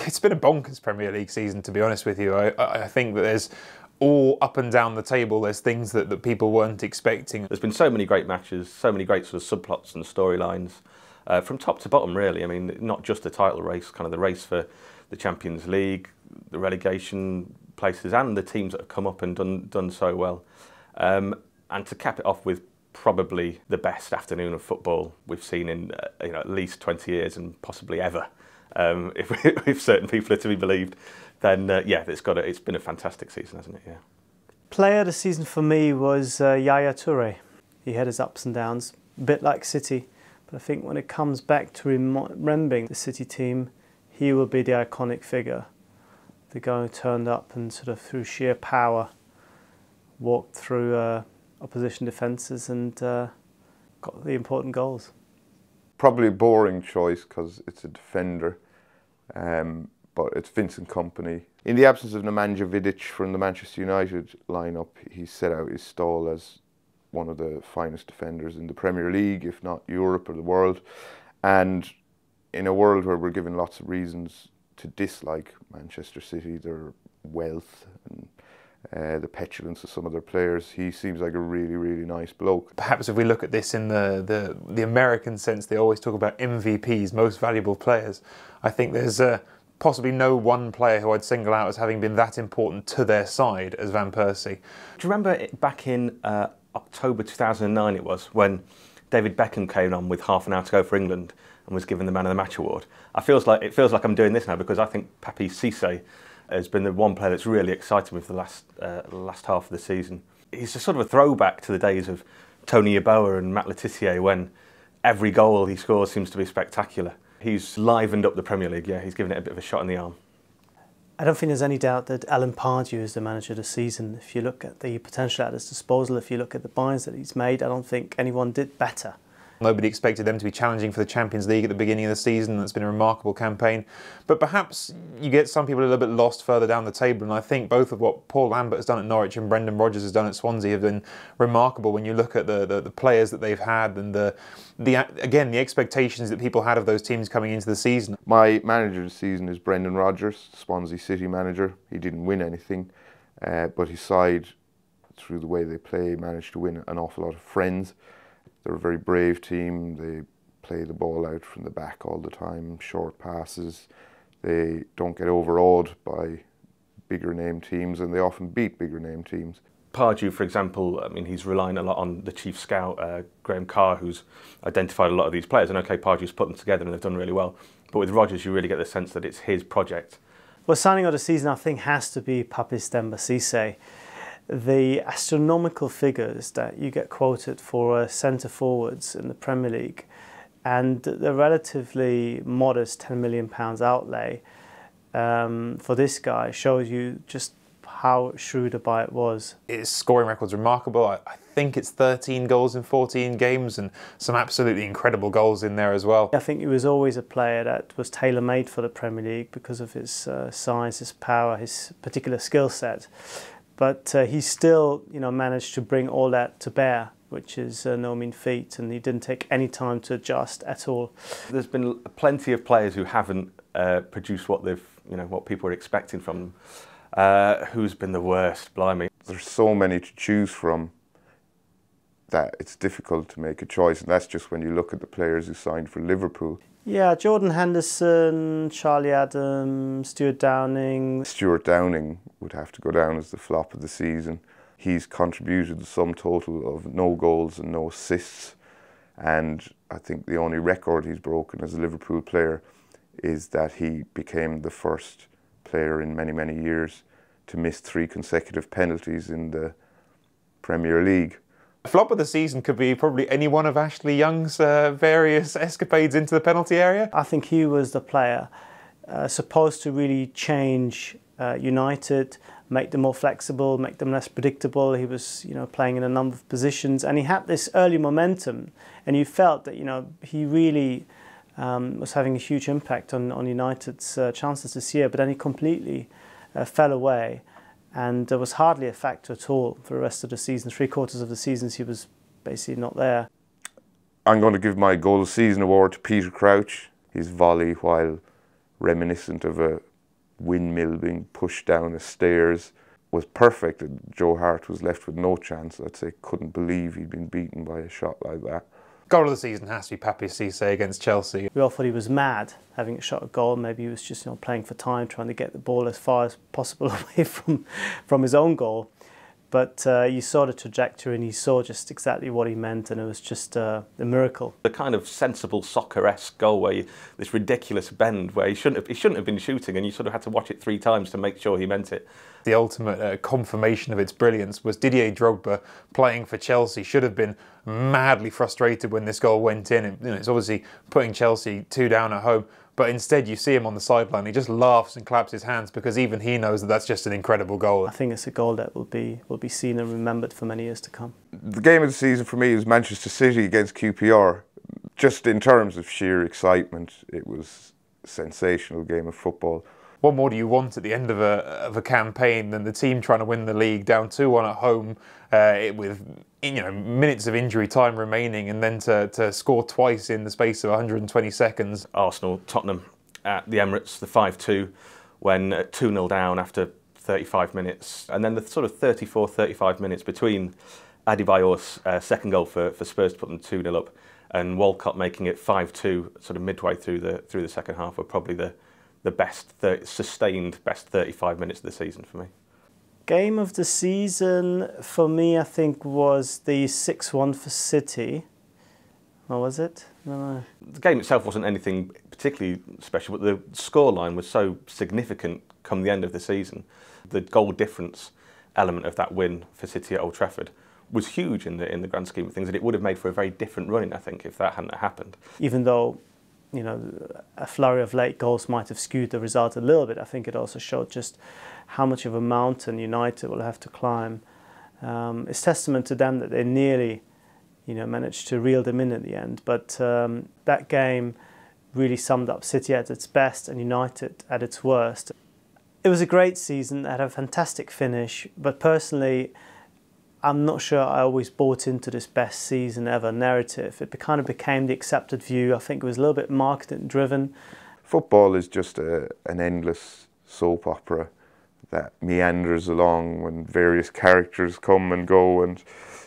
It's been a bonkers Premier League season, to be honest with you. I think that there's all up and down the table, there's things that people weren't expecting. There's been so many great matches, so many great sort of subplots and storylines, from top to bottom really. I mean, not just the title race, kind of the race for the Champions League, the relegation places, and the teams that have come up and done so well. And to cap it off with probably the best afternoon of football we've seen in at least 20 years and possibly ever, if certain people are to be believed, then yeah, it's been a fantastic season, hasn't it? Yeah. Player of the season for me was Yaya Toure. He had his ups and downs, a bit like City, but I think when it comes back to remembering the City team, he will be the iconic figure. The guy who turned up and sort of through sheer power walked through opposition defences and got the important goals. Probably a boring choice because it's a defender, but it's Vincent Kompany. In the absence of Nemanja Vidic from the Manchester United lineup, he set out his stall as one of the finest defenders in the Premier League, if not Europe or the world. And in a world where we're given lots of reasons to dislike Manchester City, their wealth and the petulance of some of their players, he seems like a really, really nice bloke. Perhaps if we look at this in the American sense, they always talk about MVPs, most valuable players. I think there's possibly no one player who I'd single out as having been that important to their side as Van Persie. Do you remember back in October 2009 it was, when David Beckham came on with half an hour to go for England and was given the Man of the Match award? It feels like I'm doing this now because I think Papi Cissé has been the one player that's really excited me for the last half of the season. He's a sort of a throwback to the days of Tony Yeboah and Matt Letizia, when every goal he scores seems to be spectacular. He's livened up the Premier League, yeah, he's given it a bit of a shot in the arm. I don't think there's any doubt that Alan Pardew is the manager of the season. If you look at the potential at his disposal, if you look at the buys that he's made, I don't think anyone did better. Nobody expected them to be challenging for the Champions League at the beginning of the season. That's been a remarkable campaign. But perhaps you get some people a little bit lost further down the table, and I think both of what Paul Lambert has done at Norwich and Brendan Rodgers has done at Swansea have been remarkable when you look at the players that they've had and again the expectations that people had of those teams coming into the season. My manager of the season is Brendan Rodgers, Swansea City manager. He didn't win anything, but his side, through the way they play, managed to win an awful lot of friends. They're a very brave team. They play the ball out from the back all the time, short passes. They don't get overawed by bigger name teams, and they often beat bigger name teams. Pardew, for example, I mean, he's relying a lot on the chief scout, Graham Carr, who's identified a lot of these players. And okay, Pardew's put them together and they've done really well. But with Rodgers, you really get the sense that it's his project. Well, signing of the season, I think, has to be Papi Cissé. The astronomical figures that you get quoted for centre forwards in the Premier League and the relatively modest £10 million outlay for this guy shows you just how shrewd a buy it was. His scoring record's remarkable. I think it's 13 goals in 14 games and some absolutely incredible goals in there as well. I think he was always a player that was tailor-made for the Premier League because of his size, his power, his particular skill set. But he still, managed to bring all that to bear, which is no mean feat, and he didn't take any time to adjust at all. There's been plenty of players who haven't produced what what people are expecting from them. Who's been the worst? Blimey. There's so many to choose from that it's difficult to make a choice, and that's just when you look at the players who signed for Liverpool. Yeah, Jordan Henderson, Charlie Adams, Stuart Downing. Stuart Downing would have to go down as the flop of the season. He's contributed the sum total of no goals and no assists, and I think the only record he's broken as a Liverpool player is that he became the first player in many, many years to miss 3 consecutive penalties in the Premier League. Flop of the season could be probably any one of Ashley Young's various escapades into the penalty area. I think he was the player supposed to really change United, make them more flexible, make them less predictable. He was, playing in a number of positions, and he had this early momentum, and you felt that, he really was having a huge impact on United's chances this year. But then he completely fell away. And there was hardly a factor at all for the rest of the season. 3/4 of the seasons he was basically not there. I'm going to give my goal of the season award to Peter Crouch. His volley, while reminiscent of a windmill being pushed down the stairs was perfect. Joe Hart was left with no chance. I'd say couldn't believe he'd been beaten by a shot like that. Goal of the season has to be Papi Cisse against Chelsea. We all thought he was mad having a shot at goal. Maybe he was just playing for time, trying to get the ball as far as possible away from his own goal. But you saw the trajectory and you saw just exactly what he meant, and it was just a miracle. The kind of sensible soccer-esque goal where this ridiculous bend where he shouldn't have been shooting, and you sort of had to watch it 3 times to make sure he meant it. The ultimate confirmation of its brilliance was Didier Drogba playing for Chelsea. Should have been madly frustrated when this goal went in. It's obviously putting Chelsea 2 down at home. But instead you see him on the sideline, he just laughs and claps his hands because even he knows that that's just an incredible goal. I think it's a goal that will be seen and remembered for many years to come. The game of the season for me is Manchester City against QPR. Just in terms of sheer excitement, it was a sensational game of football. What more do you want at the end of a campaign than the team trying to win the league down 2-1 at home with minutes of injury time remaining, and then to score twice in the space of 120 seconds? Arsenal, Tottenham at the Emirates, the 5-2, when 2-0 down after 35 minutes. And then the sort of 34-35 minutes between Adebayor's second goal for Spurs to put them 2-0 up and Walcott making it 5-2 sort of midway through the second half were probably the best, sustained best 35 minutes of the season for me. Game of the season for me, I think, was the 6-1 for City. Or was it? No. The game itself wasn't anything particularly special, but the scoreline was so significant come the end of the season. The goal difference element of that win for City at Old Trafford was huge in the grand scheme of things, and it would have made for a very different run-in, I think, if that hadn't happened. Even though a flurry of late goals might have skewed the result a little bit, I think it also showed just how much of a mountain United will have to climb. It's testament to them that they nearly, managed to reel them in at the end. But that game really summed up City at its best and United at its worst. It was a great season, it had a fantastic finish, but personally, I'm not sure I always bought into this best season ever narrative. It kind of became the accepted view. I think it was a little bit marketing driven. Football is just an endless soap opera that meanders along when various characters come and go, and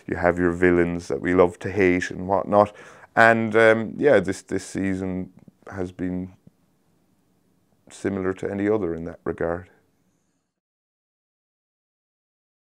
you have your villains that we love to hate and whatnot. And this season has been similar to any other in that regard.